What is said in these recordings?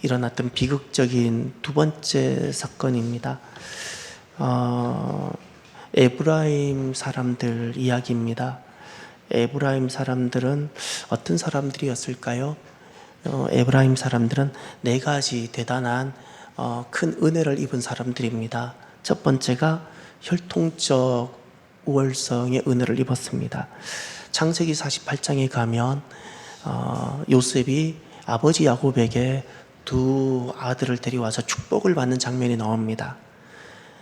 일어났던 비극적인 두 번째 사건입니다. 에브라임 사람들 이야기입니다. 에브라임 사람들은 어떤 사람들이었을까요? 에브라임 사람들은 네 가지 대단한 큰 은혜를 입은 사람들입니다. 첫 번째가 혈통적 우월성의 은혜를 입었습니다. 창세기 48장에 가면 요셉이 아버지 야곱에게 두 아들을 데려와서 축복을 받는 장면이 나옵니다.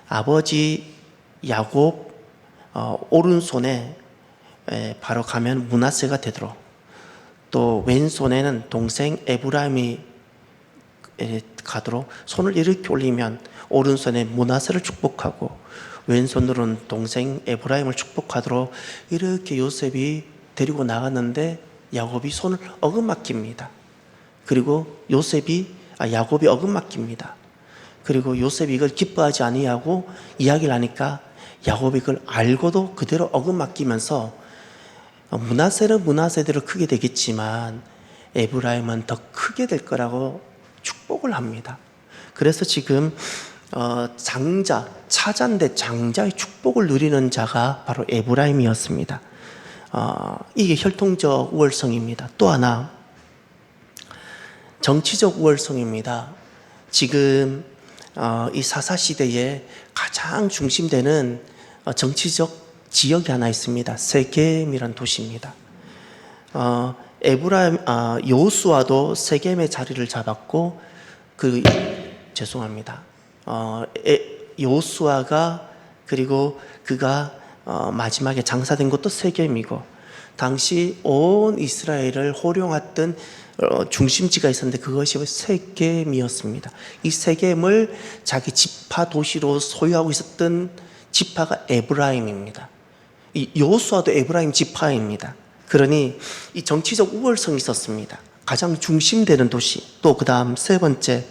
아버지 야곱 오른손에 바로 가면 므낫세가 되도록, 또 왼손에는 동생 에브라임이 가도록 손을 이렇게 올리면 오른손에 므낫세를 축복하고 왼손으로는 동생 에브라임을 축복하도록 이렇게 요셉이 데리고 나갔는데 야곱이 손을 어긋맞깁니다. 그리고 야곱이 어긋맞깁니다. 그리고 요셉이 이걸 기뻐하지 아니하고 이야기를 하니까 야곱이 그걸 알고도 그대로 어긋맞기면서 므낫세는 므낫세대로 크게 되겠지만 에브라임은 더 크게 될 거라고 축복을 합니다. 그래서 지금 차자인데 장자의 축복을 누리는 자가 바로 에브라임이었습니다. 이게 혈통적 우월성입니다. 또 하나 정치적 우월성입니다. 지금 이 사사시대에 가장 중심되는 정치적 지역이 하나 있습니다. 세겜이라는 도시입니다. 여호수아도 세겜의 자리를 잡았고 죄송합니다. 여호수아가 그리고 그가 마지막에 장사된 것도 세겜이고, 당시 온 이스라엘을 호령했던 중심지가 있었는데 그것이 세겜이었습니다. 이 세겜을 자기 지파 도시로 소유하고 있었던 지파가 에브라임입니다. 이 여호수아도 에브라임 지파입니다. 그러니 이 정치적 우월성이 있었습니다. 가장 중심되는 도시. 또 그 다음 세 번째,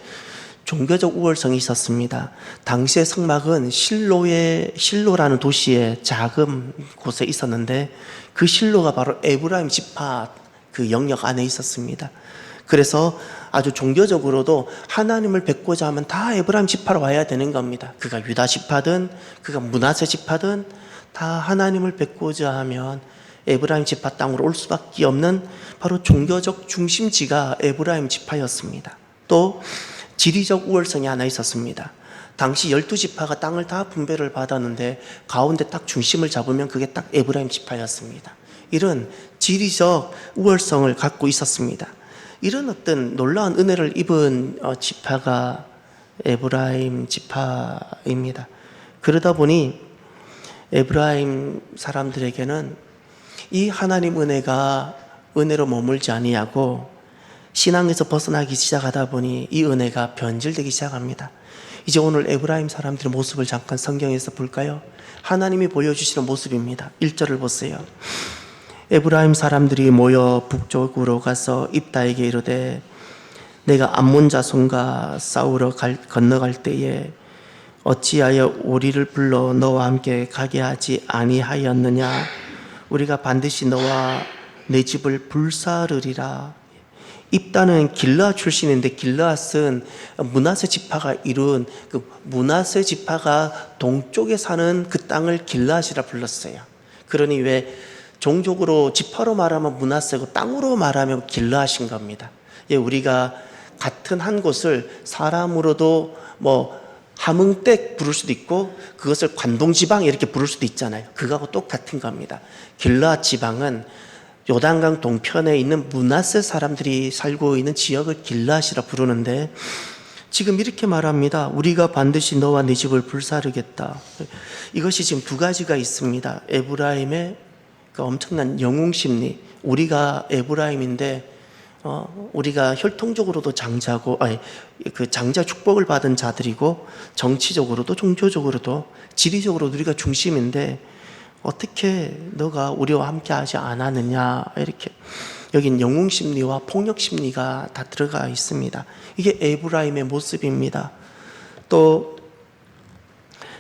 종교적 우월성이 있었습니다. 당시의 성막은 실로라는 도시의 작은 곳에 있었는데 그 실로가 바로 에브라임 지파 그 영역 안에 있었습니다. 그래서 아주 종교적으로도 하나님을 뵙고자 하면 다 에브라임 지파로 와야 되는 겁니다. 그가 유다 지파든 그가 므낫세 지파든 다 하나님을 뵙고자 하면 에브라임 지파 땅으로 올 수밖에 없는 바로 종교적 중심지가 에브라임 지파였습니다. 또 지리적 우월성이 하나 있었습니다. 당시 12지파가 땅을 다 분배를 받았는데 가운데 딱 중심을 잡으면 그게 딱 에브라임 지파였습니다. 이런 지리적 우월성을 갖고 있었습니다. 이런 어떤 놀라운 은혜를 입은 지파가 에브라임 지파입니다. 그러다 보니 에브라임 사람들에게는 이 하나님 은혜로 머물지 아니하고 신앙에서 벗어나기 시작하다 보니 이 은혜가 변질되기 시작합니다. 이제 오늘 에브라임 사람들의 모습을 잠깐 성경에서 볼까요? 하나님이 보여주시는 모습입니다. 1절을 보세요. 에브라임 사람들이 모여 북쪽으로 가서 입다에게 이르되 내가 암몬 자손과 싸우러 건너갈 때에 어찌하여 우리를 불러 너와 함께 가게 하지 아니하였느냐? 우리가 반드시 너와 내 집을 불사르리라. 입다는 길르앗 출신인데 길르앗은 므낫세 지파가 이룬 그 므낫세 지파가 동쪽에 사는 그 땅을 길르앗이라 불렀어요. 그러니 왜 종족으로 지파로 말하면 므낫세고 땅으로 말하면 길르앗인 겁니다. 예, 우리가 같은 한 곳을 사람으로도 함흥댁 부를 수도 있고 그것을 관동지방 이렇게 부를 수도 있잖아요. 그거하고 똑같은 겁니다. 길르앗 지방은 요단강 동편에 있는 므낫세 사람들이 살고 있는 지역을 길르앗이라 부르는데 지금 이렇게 말합니다. 우리가 반드시 너와 네 집을 불사르겠다. 이것이 지금 두 가지가 있습니다. 에브라임의 그 엄청난 영웅심리. 우리가 에브라임인데 우리가 혈통적으로도 장자고 그 장자 축복을 받은 자들이고 정치적으로도 종교적으로도 지리적으로도 우리가 중심인데 어떻게 너가 우리와 함께 하지 않았느냐, 이렇게 여긴 영웅심리와 폭력심리가 다 들어가 있습니다. 이게 에브라임의 모습입니다. 또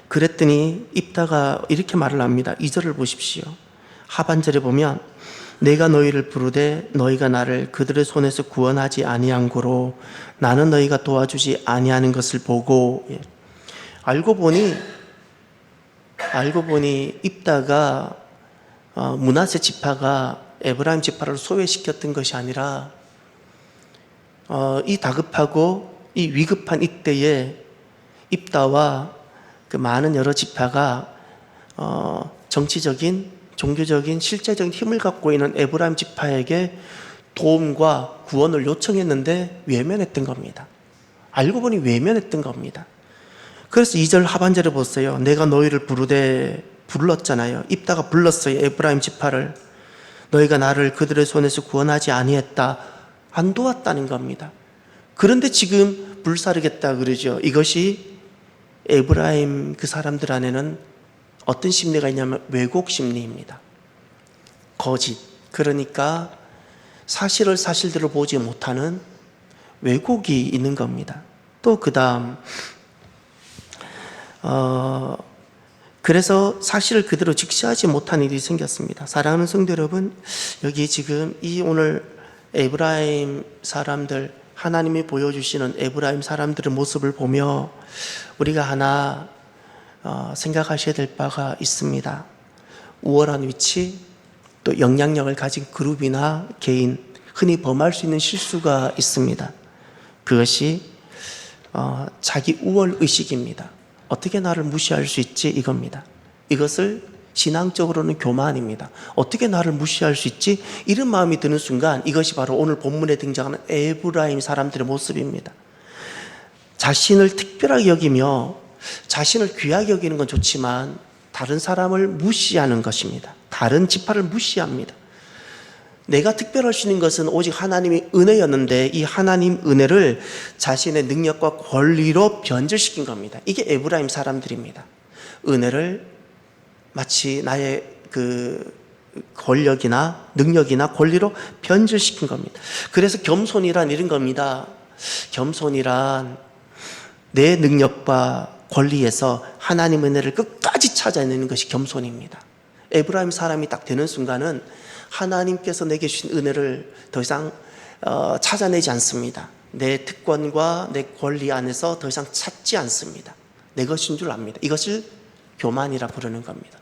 그랬더니 입다가 이렇게 말을 합니다. 2절을 보십시오. 하반절에 보면 내가 너희를 부르되 너희가 나를 그들의 손에서 구원하지 아니한 고로 나는 너희가 도와주지 아니하는 것을 보고. 알고 보니 입다가 므낫세 지파가 에브라임 지파를 소외시켰던 것이 아니라 이 다급하고 이 위급한 이때에 입다와 그 많은 여러 지파가 정치적인, 종교적인, 실제적인 힘을 갖고 있는 에브라임 지파에게 도움과 구원을 요청했는데 외면했던 겁니다. 알고 보니 외면했던 겁니다. 그래서 2절 하반절에 보세요. 내가 너희를 부르되, 불렀잖아요. 입다가 불렀어요. 에브라임 지파를. 너희가 나를 그들의 손에서 구원하지 아니했다. 안 도왔다는 겁니다. 그런데 지금 불사르겠다 그러죠. 이것이 에브라임 그 사람들 안에는 어떤 심리가 있냐면 왜곡 심리입니다. 거짓. 그러니까 사실을 사실대로 보지 못하는 왜곡이 있는 겁니다. 또 그 다음 그래서 사실을 그대로 직시하지 못한 일이 생겼습니다. 사랑하는 성도 여러분, 여기 지금 이 오늘 에브라임 사람들, 하나님이 보여주시는 에브라임 사람들의 모습을 보며 우리가 하나 생각하셔야 될 바가 있습니다. 우월한 위치, 또 영향력을 가진 그룹이나 개인, 흔히 범할 수 있는 실수가 있습니다. 그것이 자기 우월 의식입니다. 어떻게 나를 무시할 수 있지? 이겁니다. 이것을 신앙적으로는 교만입니다. 어떻게 나를 무시할 수 있지? 이런 마음이 드는 순간 이것이 바로 오늘 본문에 등장하는 에브라임 사람들의 모습입니다. 자신을 특별하게 여기며 자신을 귀하게 여기는 건 좋지만 다른 사람을 무시하는 것입니다. 다른 지파를 무시합니다. 내가 특별할 수 있는 것은 오직 하나님의 은혜였는데 이 하나님 은혜를 자신의 능력과 권리로 변질시킨 겁니다. 이게 에브라임 사람들입니다. 은혜를 마치 나의 그 권력이나 능력이나 권리로 변질시킨 겁니다. 그래서 겸손이란 이런 겁니다. 겸손이란 내 능력과 권리에서 하나님 은혜를 끝까지 찾아내는 것이 겸손입니다. 에브라임 사람이 딱 되는 순간은 하나님께서 내게 주신 은혜를 더 이상 찾아내지 않습니다. 내 특권과 내 권리 안에서 더 이상 찾지 않습니다. 내 것인 줄 압니다. 이것을 교만이라 부르는 겁니다.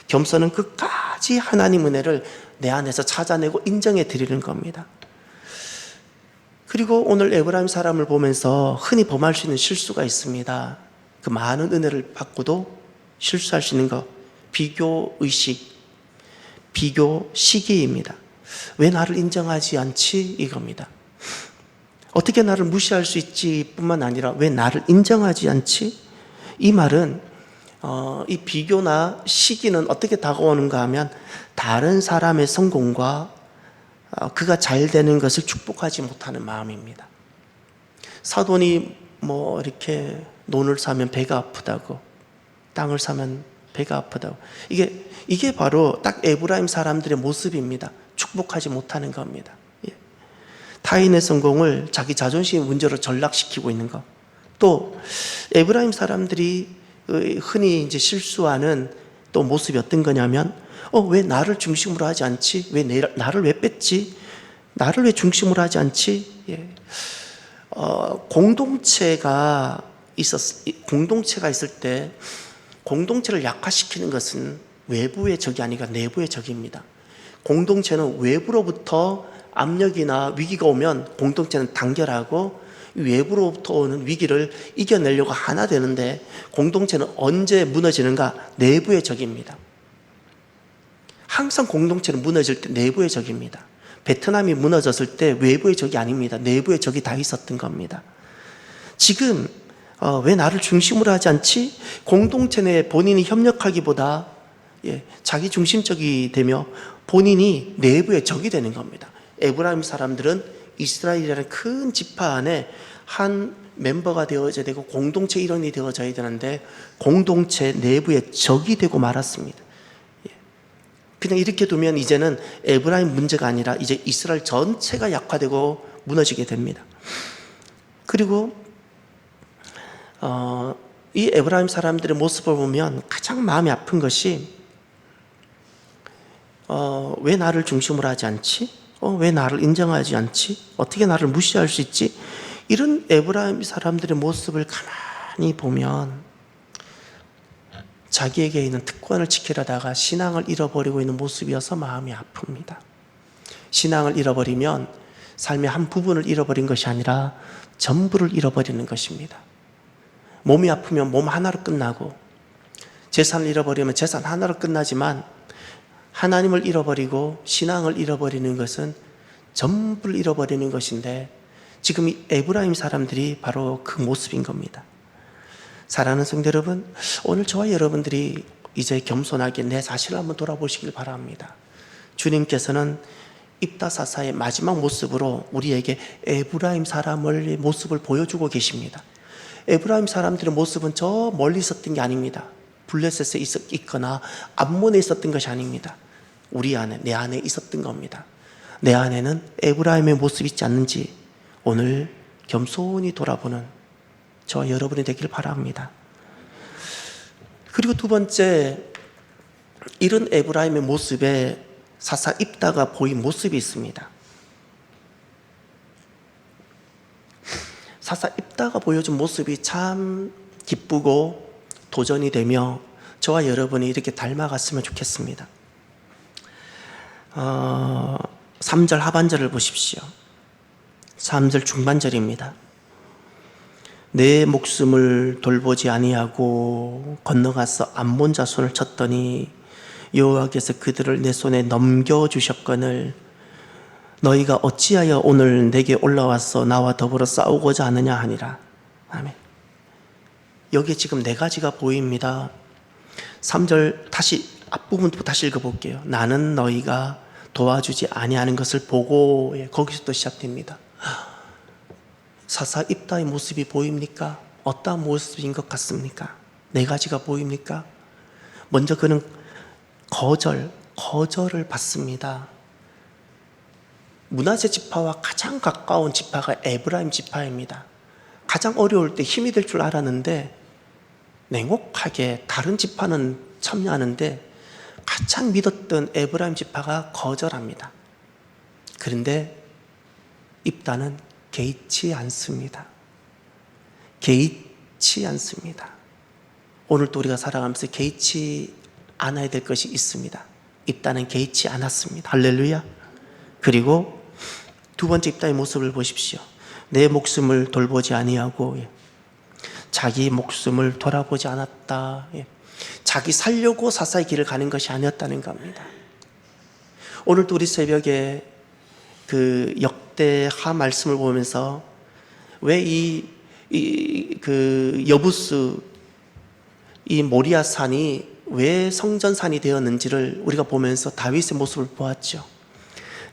겸손은 끝까지 하나님 은혜를 내 안에서 찾아내고 인정해 드리는 겁니다. 그리고 오늘 에브라임 사람을 보면서 흔히 범할 수 있는 실수가 있습니다. 그 많은 은혜를 받고도 실수할 수 있는 것, 비교의식, 비교 시기입니다. 왜 나를 인정하지 않지? 이겁니다. 어떻게 나를 무시할 수 있지 뿐만 아니라 왜 나를 인정하지 않지? 이 말은 이 비교나 시기는 어떻게 다가오는가 하면 다른 사람의 성공과 그가 잘 되는 것을 축복하지 못하는 마음입니다. 사돈이 뭐 이렇게 논을 사면 배가 아프다고, 땅을 사면 배가 아프다고. 이게 바로 딱 에브라임 사람들의 모습입니다. 축복하지 못하는 겁니다. 타인의 성공을 자기 자존심의 문제로 전락시키고 있는 것. 또 에브라임 사람들이 흔히 이제 실수하는 또 모습이 어떤 거냐면 왜 나를 중심으로 하지 않지? 왜 나를 왜 뺐지? 나를 왜 중심으로 하지 않지? 공동체가 있을 때 공동체를 약화시키는 것은 외부의 적이 아니라 내부의 적입니다. 공동체는 외부로부터 압력이나 위기가 오면 공동체는 단결하고 외부로부터 오는 위기를 이겨내려고 하나 되는데 공동체는 언제 무너지는가? 내부의 적입니다. 항상 공동체는 무너질 때 내부의 적입니다. 베트남이 무너졌을 때 외부의 적이 아닙니다. 내부의 적이 다 있었던 겁니다. 지금 왜 나를 중심으로 하지 않지? 공동체 내에 본인이 협력하기보다 자기 중심적이 되며 본인이 내부의 적이 되는 겁니다. 에브라임 사람들은 이스라엘이라는 큰 지파 안에 한 멤버가 되어져야 되고 공동체 일원이 되어져야 되는데 공동체 내부의 적이 되고 말았습니다. 그냥 이렇게 두면 이제는 에브라임 문제가 아니라 이제 이스라엘 전체가 약화되고 무너지게 됩니다. 그리고 이 에브라임 사람들의 모습을 보면 가장 마음이 아픈 것이 왜 나를 중심으로 하지 않지? 왜 나를 인정하지 않지? 어떻게 나를 무시할 수 있지? 이런 에브라임 사람들의 모습을 가만히 보면 자기에게 있는 특권을 지키려다가 신앙을 잃어버리고 있는 모습이어서 마음이 아픕니다. 신앙을 잃어버리면 삶의 한 부분을 잃어버린 것이 아니라 전부를 잃어버리는 것입니다. 몸이 아프면 몸 하나로 끝나고, 재산을 잃어버리면 재산 하나로 끝나지만, 하나님을 잃어버리고 신앙을 잃어버리는 것은 전부를 잃어버리는 것인데, 지금 이 에브라임 사람들이 바로 그 모습인 겁니다. 사랑하는 성도 여러분, 오늘 저와 여러분들이 이제 겸손하게 내 자신을 한번 돌아보시길 바랍니다. 주님께서는 입다사사의 마지막 모습으로 우리에게 에브라임 사람의 모습을 보여주고 계십니다. 에브라임 사람들의 모습은 저 멀리 있었던 게 아닙니다. 블레셋에 있거나 암몬에 있었던 것이 아닙니다. 우리 안에, 내 안에 있었던 겁니다. 내 안에는 에브라임의 모습이 있지 않는지 오늘 겸손히 돌아보는 저와 여러분이 되길 바랍니다. 그리고 두 번째, 이런 에브라임의 모습에 사사 입다가 보인 모습이 있습니다. 사사 입다가 보여준 모습이 참 기쁘고 도전이 되며 저와 여러분이 이렇게 닮아갔으면 좋겠습니다. 3절 하반절을 보십시오. 3절 중반절입니다. 내 목숨을 돌보지 아니하고 건너가서 암몬 자손을 쳤더니 여호와께서 그들을 내 손에 넘겨주셨거늘 너희가 어찌하여 오늘 내게 올라와서 나와 더불어 싸우고자 하느냐 하니라. 아멘. 여기 지금 네 가지가 보입니다. 3절 다시 앞부분부터 다시 읽어볼게요. 나는 너희가 도와주지 아니하는 것을 보고, 거기서부터 시작됩니다. 사사 입다의 모습이 보입니까? 어떠한 모습인 것 같습니까? 네 가지가 보입니까? 먼저 그는 거절을 받습니다. 므낫세 지파와 가장 가까운 지파가 에브라임 지파입니다. 가장 어려울 때 힘이 될 줄 알았는데 냉혹하게 다른 지파는 참여하는데 가장 믿었던 에브라임 지파가 거절합니다. 그런데 입다는 개의치 않습니다. 개의치 않습니다. 오늘도 우리가 살아가면서 개의치 않아야 될 것이 있습니다. 입다는 개의치 않았습니다. 할렐루야. 그리고 두 번째 입다의 모습을 보십시오. 내 목숨을 돌보지 아니하고 자기 목숨을 돌아보지 않았다. 자기 살려고 사사의 길을 가는 것이 아니었다는 겁니다. 오늘도 우리 새벽에 그 역대하 말씀을 보면서 왜 그 여부스 이 모리아 산이 왜 성전산이 되었는지를 우리가 보면서 다윗의 모습을 보았죠.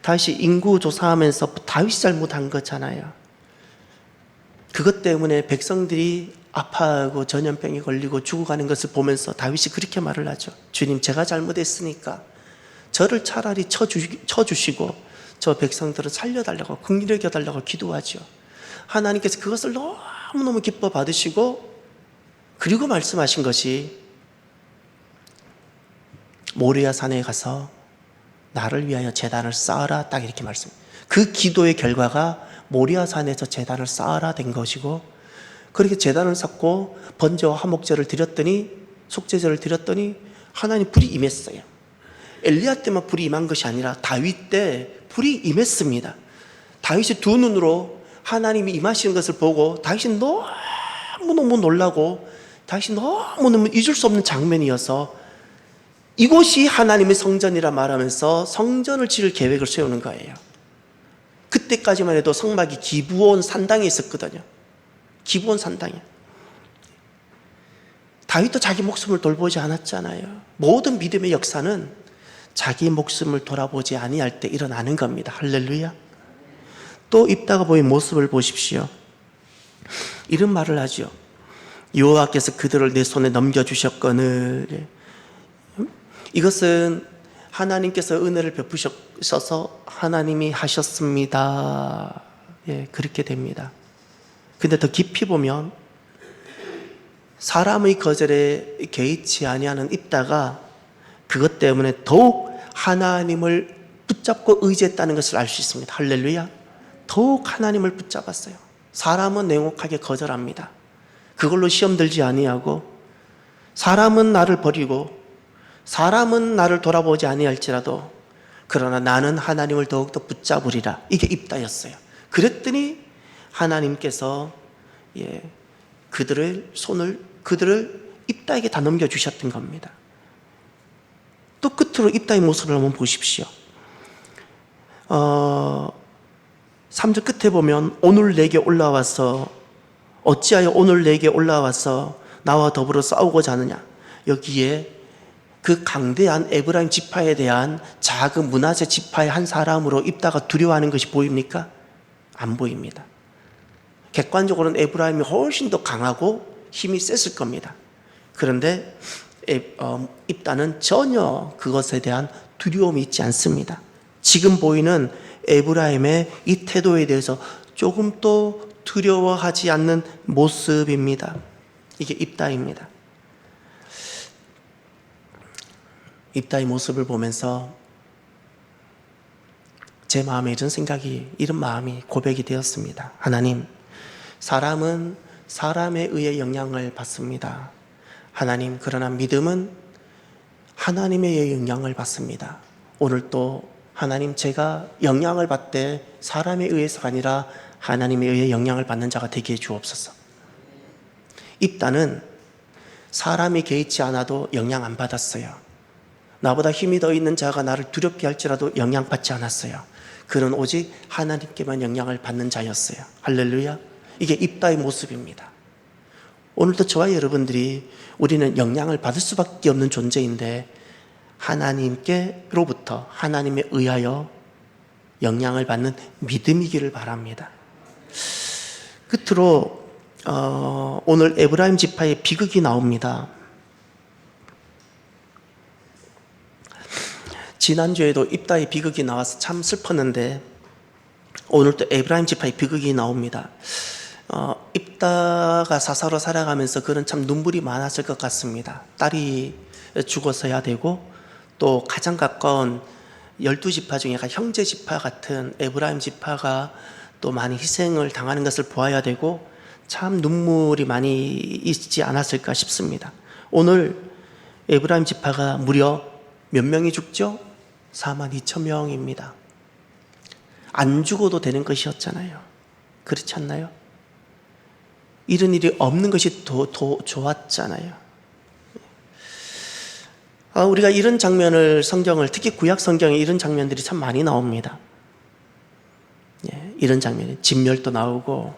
다윗이 인구 조사하면서 다윗이 잘못한 거잖아요. 그것 때문에 백성들이 아파하고 전염병에 걸리고 죽어가는 것을 보면서 다윗이 그렇게 말을 하죠. 주님, 제가 잘못했으니까 저를 차라리 쳐주시고 저 백성들을 살려달라고, 긍휼히 여겨달라고 기도하죠. 하나님께서 그것을 너무너무 기뻐 받으시고, 그리고 말씀하신 것이 모리아 산에 가서 나를 위하여 제단을 쌓아라, 딱 이렇게 말씀. 그 기도의 결과가 모리아 산에서 제단을 쌓아라 된 것이고, 그렇게 제단을 쌓고 번제와 화목제를 드렸더니, 속죄제를 드렸더니 하나님 불이 임했어요. 엘리야 때만 불이 임한 것이 아니라 다윗 때 불이 임했습니다. 다윗이 두 눈으로 하나님이 임하시는 것을 보고 다윗이 너무너무 놀라고, 다윗이 너무너무 잊을 수 없는 장면이어서 이곳이 하나님의 성전이라 말하면서 성전을 지을 계획을 세우는 거예요. 그때까지만 해도 성막이 기브온 산당에 있었거든요. 기브온 산당에. 다윗도 자기 목숨을 돌보지 않았잖아요. 모든 믿음의 역사는 자기 목숨을 돌아보지 아니할 때 일어나는 겁니다. 할렐루야. 또 입다가 보인 모습을 보십시오. 이런 말을 하죠. 여호와께서 그들을 내 손에 넘겨주셨거늘. 이것은 하나님께서 은혜를 베푸셔서 하나님이 하셨습니다. 그렇게 됩니다. 근데 더 깊이 보면 사람의 거절에 개의치 아니하는 입다가 그것 때문에 더욱 하나님을 붙잡고 의지했다는 것을 알 수 있습니다. 할렐루야. 더욱 하나님을 붙잡았어요. 사람은 냉혹하게 거절합니다. 그걸로 시험 들지 아니하고, 사람은 나를 버리고 사람은 나를 돌아보지 아니할지라도 그러나 나는 하나님을 더욱더 붙잡으리라. 이게 입다였어요. 그랬더니 하나님께서 그들을 입다에게 다 넘겨주셨던 겁니다. 또 끝으로 입다의 모습을 한번 보십시오. 3절 끝에 보면 오늘 내게 올라와서 어찌하여 오늘 내게 올라와서 나와 더불어 싸우고자 하느냐. 여기에 그 강대한 에브라임 지파에 대한 작은 므낫세 지파의 한 사람으로 입다가 두려워하는 것이 보입니까? 안 보입니다. 객관적으로는 에브라임이 훨씬 더 강하고 힘이 셌을 겁니다. 그런데 입다는 전혀 그것에 대한 두려움이 있지 않습니다. 지금 보이는 에브라임의 이 태도에 대해서 조금도 두려워하지 않는 모습입니다. 이게 입다입니다. 입다의 모습을 보면서 제 마음에 이런 마음이 고백이 되었습니다. 하나님, 사람은 사람에 의해 영향을 받습니다. 하나님, 그러나 믿음은 하나님에 의해 영향을 받습니다. 오늘 또 하나님, 제가 영향을 받되 사람에 의해서가 아니라 하나님에 의해 영향을 받는 자가 되게 해 주옵소서. 입다는 사람이 개의치 않아도 영향 안 받았어요. 나보다 힘이 더 있는 자가 나를 두렵게 할지라도 영향받지 않았어요. 그는 오직 하나님께만 영향을 받는 자였어요. 할렐루야. 이게 입다의 모습입니다. 오늘도 저와 여러분들이 우리는 영향을 받을 수밖에 없는 존재인데 하나님께로부터 하나님에 의하여 영향을 받는 믿음이기를 바랍니다. 끝으로 오늘 에브라임 지파의 비극이 나옵니다. 지난주에도 입다의 비극이 나와서 참 슬펐는데 오늘도 에브라임 지파의 비극이 나옵니다. 입다가 사사로 살아가면서 그는 참 눈물이 많았을 것 같습니다. 딸이 죽어서야 되고 또 가장 가까운 12지파 중에 형제 지파 같은 에브라임 지파가 또 많이 희생을 당하는 것을 보아야 되고 참 눈물이 많이 있지 않았을까 싶습니다. 오늘 에브라임 지파가 무려 몇 명이 죽죠? 42,000명입니다. 안 죽어도 되는 것이었잖아요. 그렇지 않나요? 이런 일이 없는 것이 더 좋았잖아요. 우리가 이런 장면을 성경을 특히 구약 성경에 이런 장면들이 참 많이 나옵니다. 이런 장면이 진멸도 나오고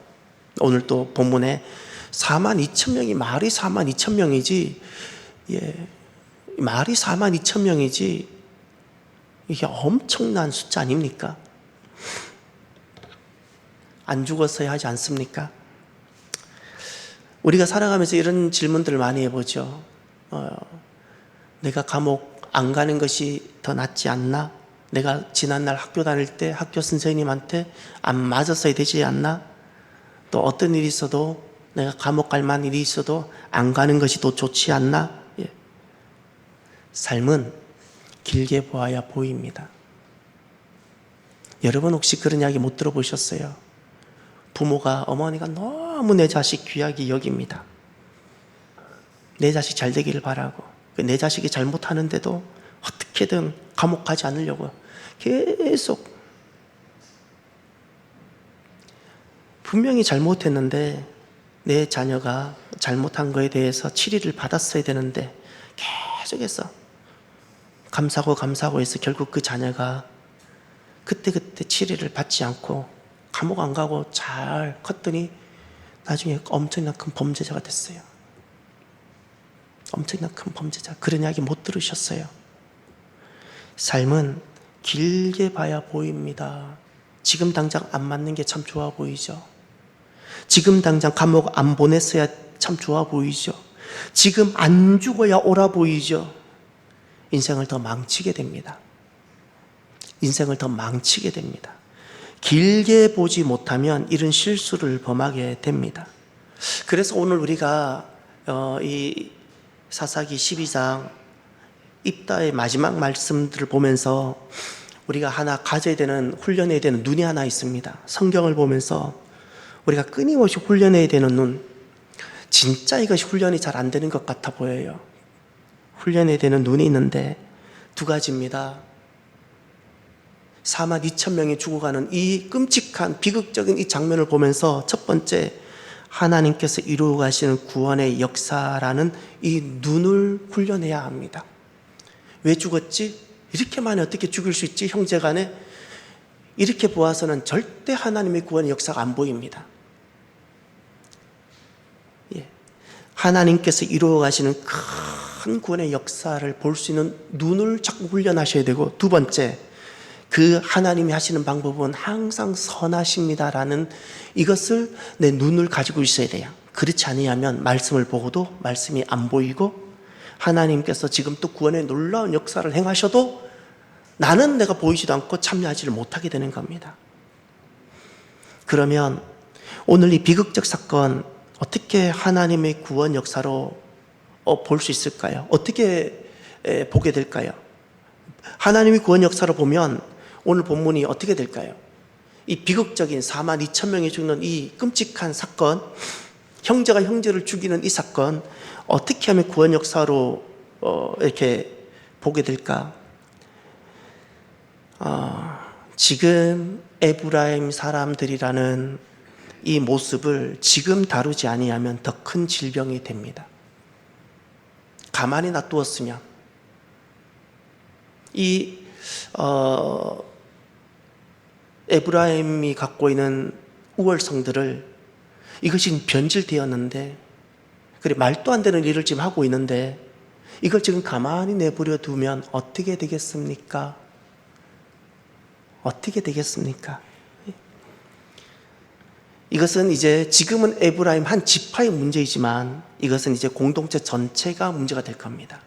오늘 또 본문에 42,000명이 말이 42,000명이지 말이 42,000명이지 이게 엄청난 숫자 아닙니까? 안 죽었어야 하지 않습니까? 우리가 살아가면서 이런 질문들을 많이 해보죠. 내가 감옥 안 가는 것이 더 낫지 않나? 내가 지난날 학교 다닐 때 학교 선생님한테 안 맞았어야 되지 않나? 또 어떤 일이 있어도 내가 감옥 갈 만한 일이 있어도 안 가는 것이 더 좋지 않나? 삶은 길게 보아야 보입니다. 여러분 혹시 그런 이야기 못 들어보셨어요? 부모가 어머니가 너무 내 자식 귀하게 여깁니다. 내 자식 잘 되기를 바라고 내 자식이 잘못하는데도 어떻게든 감옥 가지 않으려고 계속 분명히 잘못했는데 내 자녀가 잘못한 거에 대해서 치리를 받았어야 되는데 계속해서 감사고 해서 결국 그 자녀가 그때 치리를 받지 않고 감옥 안 가고 잘 컸더니 나중에 엄청난 큰 범죄자가 됐어요. 엄청난 큰 범죄자. 그런 이야기 못 들으셨어요? 삶은 길게 봐야 보입니다. 지금 당장 안 맞는 게 참 좋아 보이죠. 지금 당장 감옥 안 보냈어야 참 좋아 보이죠. 지금 안 죽어야 옳아 보이죠. 인생을 더 망치게 됩니다. 인생을 더 망치게 됩니다. 길게 보지 못하면 이런 실수를 범하게 됩니다. 그래서 오늘 우리가 이 사사기 12장 입다의 마지막 말씀들을 보면서 우리가 하나 가져야 되는, 훈련해야 되는 눈이 하나 있습니다. 성경을 보면서 우리가 끊임없이 훈련해야 되는 눈, 진짜 이것이 훈련이 잘 안 되는 것 같아 보여요. 훈련해야 되는 눈이 있는데 두 가지입니다. 4만 2천 명이 죽어가는 이 끔찍한 비극적인 이 장면을 보면서 첫 번째, 하나님께서 이루어 가시는 구원의 역사라는 이 눈을 훈련해야 합니다. 왜 죽었지? 이렇게 많이 어떻게 죽일 수 있지? 형제간에 이렇게 보아서는 절대 하나님의 구원의 역사가 안 보입니다. 예. 하나님께서 이루어 가시는 큰 구원의 역사를 볼 수 있는 눈을 자꾸 훈련하셔야 되고, 두 번째, 그 하나님이 하시는 방법은 항상 선하십니다라는 이것을 내 눈을 가지고 있어야 돼요. 그렇지 아니하면 말씀을 보고도 말씀이 안 보이고, 하나님께서 지금 또 구원의 놀라운 역사를 행하셔도 나는 내가 보이지도 않고 참여하지를 못하게 되는 겁니다. 그러면 오늘 이 비극적 사건 어떻게 하나님의 구원 역사로 볼 수 있을까요? 어떻게 보게 될까요? 하나님의 구원 역사로 보면 오늘 본문이 어떻게 될까요? 이 비극적인 4만 2천 명이 죽는 이 끔찍한 사건, 형제가 형제를 죽이는 이 사건, 어떻게 하면 구원 역사로 이렇게 보게 될까? 지금 에브라임 사람들이라는 이 모습을 지금 다루지 아니하면 더 큰 질병이 됩니다. 가만히 놔두었으면 이 에브라임이 갖고 있는 우월성들을, 이것이 변질되었는데, 그래 말도 안 되는 일을 지금 하고 있는데 이걸 지금 가만히 내버려 두면 어떻게 되겠습니까? 어떻게 되겠습니까? 이것은 이제 지금은 에브라임 한 지파의 문제이지만 이것은 이제 공동체 전체가 문제가 될 겁니다.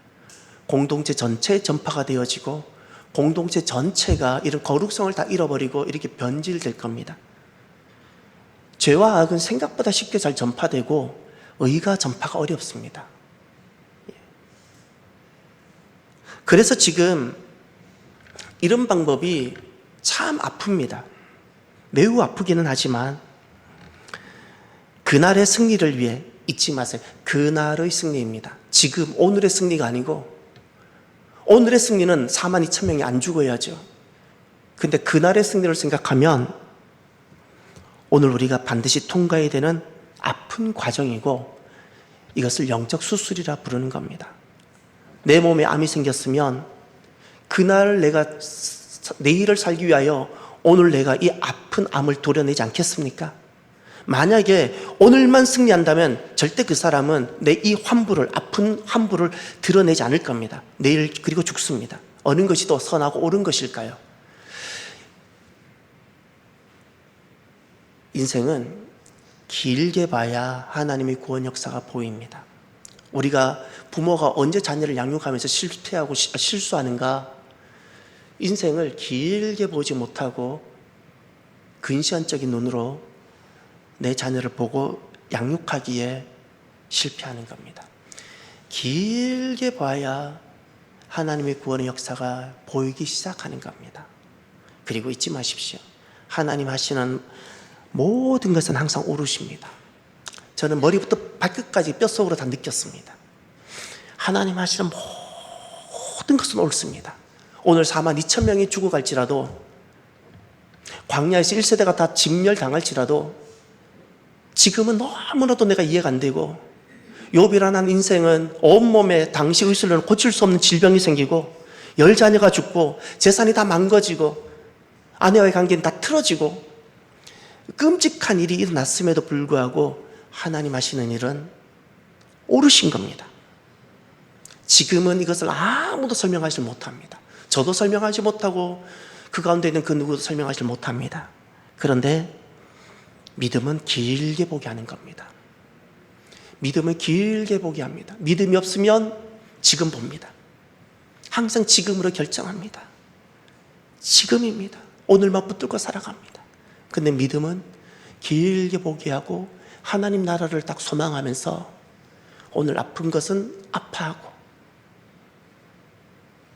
공동체 전체에 전파가 되어지고 공동체 전체가 이런 거룩성을 다 잃어버리고 이렇게 변질될 겁니다. 죄와 악은 생각보다 쉽게 잘 전파되고 의가 전파가 어렵습니다. 그래서 지금 이런 방법이 참 아픕니다. 매우 아프기는 하지만 그날의 승리를 위해 잊지 마세요. 그날의 승리입니다. 지금 오늘의 승리가 아니고, 오늘의 승리는 4만 2천 명이 안 죽어야죠. 근데 그날의 승리를 생각하면 오늘 우리가 반드시 통과해야 되는 아픈 과정이고, 이것을 영적 수술이라 부르는 겁니다. 내 몸에 암이 생겼으면 그날 내가 내일을 살기 위하여 오늘 내가 이 아픈 암을 도려내지 않겠습니까? 만약에 오늘만 승리한다면 절대 그 사람은 내 이 환부를, 아픈 환부를 드러내지 않을 겁니다. 내일 그리고 죽습니다. 어느 것이 더 선하고 옳은 것일까요? 인생은 길게 봐야 하나님의 구원 역사가 보입니다. 우리가 부모가 언제 자녀를 양육하면서 실패하고 실수하는가? 인생을 길게 보지 못하고 근시안적인 눈으로 내 자녀를 보고 양육하기에 실패하는 겁니다. 길게 봐야 하나님의 구원의 역사가 보이기 시작하는 겁니다. 그리고 잊지 마십시오. 하나님 하시는 모든 것은 항상 옳으십니다. 저는 머리부터 발끝까지 뼛속으로 다 느꼈습니다. 하나님 하시는 모든 것은 옳습니다. 오늘 4만 2천 명이 죽어갈지라도, 광야에서 1세대가 다 진멸당할지라도 지금은 너무나도 내가 이해가 안 되고, 욥이라는 인생은 온몸에 당시 의술로는 고칠 수 없는 질병이 생기고 10자녀가 죽고 재산이 다 망가지고 아내와의 관계는 다 틀어지고 끔찍한 일이 일어났음에도 불구하고 하나님 하시는 일은 옳으신 겁니다. 지금은 이것을 아무도 설명하지 못합니다. 저도 설명하지 못하고 그 가운데 있는 그 누구도 설명하지 못합니다. 그런데 믿음은 길게 보게 하는 겁니다. 믿음은 길게 보게 합니다. 믿음이 없으면 지금 봅니다. 항상 지금으로 결정합니다. 지금입니다. 오늘만 붙들고 살아갑니다. 근데 믿음은 길게 보게 하고 하나님 나라를 딱 소망하면서 오늘 아픈 것은 아파하고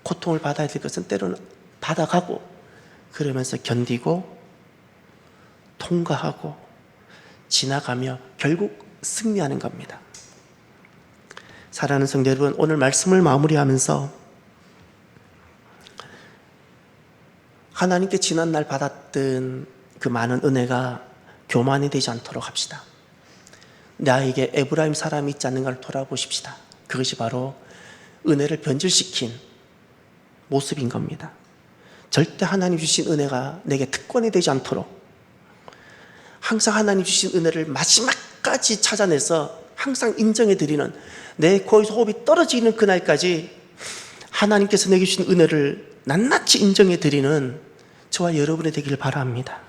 고통을 받아야 될 것은 때로는 받아가고, 그러면서 견디고 통과하고 지나가며 결국 승리하는 겁니다. 사랑하는 성도 여러분, 오늘 말씀을 마무리하면서 하나님께 지난날 받았던 그 많은 은혜가 교만이 되지 않도록 합시다. 나에게 에브라임 사람이 있지 않는가를 돌아보십시다. 그것이 바로 은혜를 변질시킨 모습인 겁니다. 절대 하나님 주신 은혜가 내게 특권이 되지 않도록 항상 하나님 주신 은혜를 마지막까지 찾아내서 항상 인정해 드리는, 내 거기서 호흡이 떨어지는 그날까지 하나님께서 내게 주신 은혜를 낱낱이 인정해 드리는 저와 여러분이 되기를 바랍니다.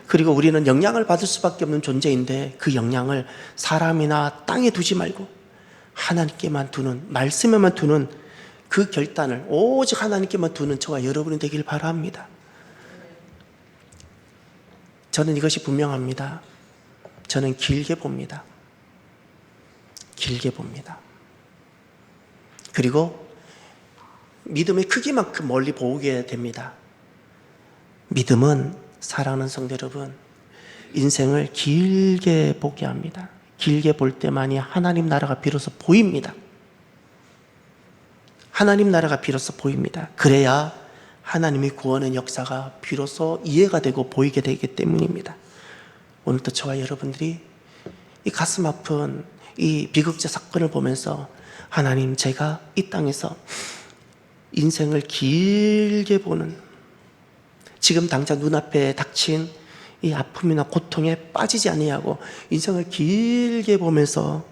그리고 우리는 영향을 받을 수밖에 없는 존재인데 그 영향을 사람이나 땅에 두지 말고 하나님께만 두는, 말씀에만 두는 그 결단을 오직 하나님께만 두는 저와 여러분이 되길 바랍니다. 저는 이것이 분명합니다. 저는 길게 봅니다. 길게 봅니다. 그리고 믿음의 크기만큼 멀리 보게 됩니다. 믿음은, 사랑하는 성도 여러분, 인생을 길게 보게 합니다. 길게 볼 때만이 하나님 나라가 비로소 보입니다. 하나님 나라가 비로소 보입니다. 그래야 하나님의 구원의 역사가 비로소 이해가 되고 보이게 되기 때문입니다. 오늘도 저와 여러분들이 이 가슴 아픈 이 비극적 사건을 보면서 하나님, 제가 이 땅에서 인생을 길게 보는, 지금 당장 눈앞에 닥친 이 아픔이나 고통에 빠지지 아니하고 인생을 길게 보면서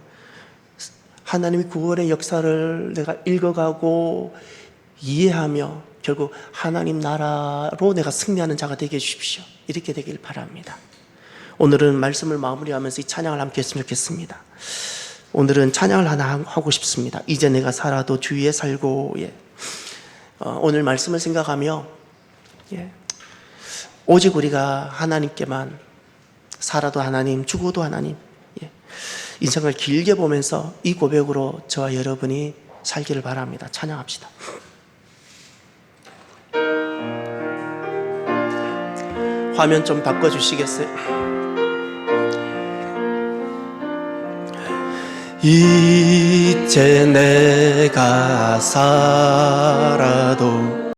하나님의 구원의 역사를 내가 읽어가고 이해하며 결국 하나님 나라로 내가 승리하는 자가 되게 해주십시오. 이렇게 되길 바랍니다. 오늘은 말씀을 마무리하면서 이 찬양을 함께 했으면 좋겠습니다. 오늘은 찬양을 하나 하고 싶습니다. 이제 내가 살아도 주 위에 살고. 오늘 말씀을 생각하며 오직 우리가 하나님께만 살아도 하나님, 죽어도 하나님, 인생을 길게 보면서 이 고백으로 저와 여러분이 살기를 바랍니다. 찬양합시다. 화면 좀 바꿔주시겠어요? 이제 내가 살아도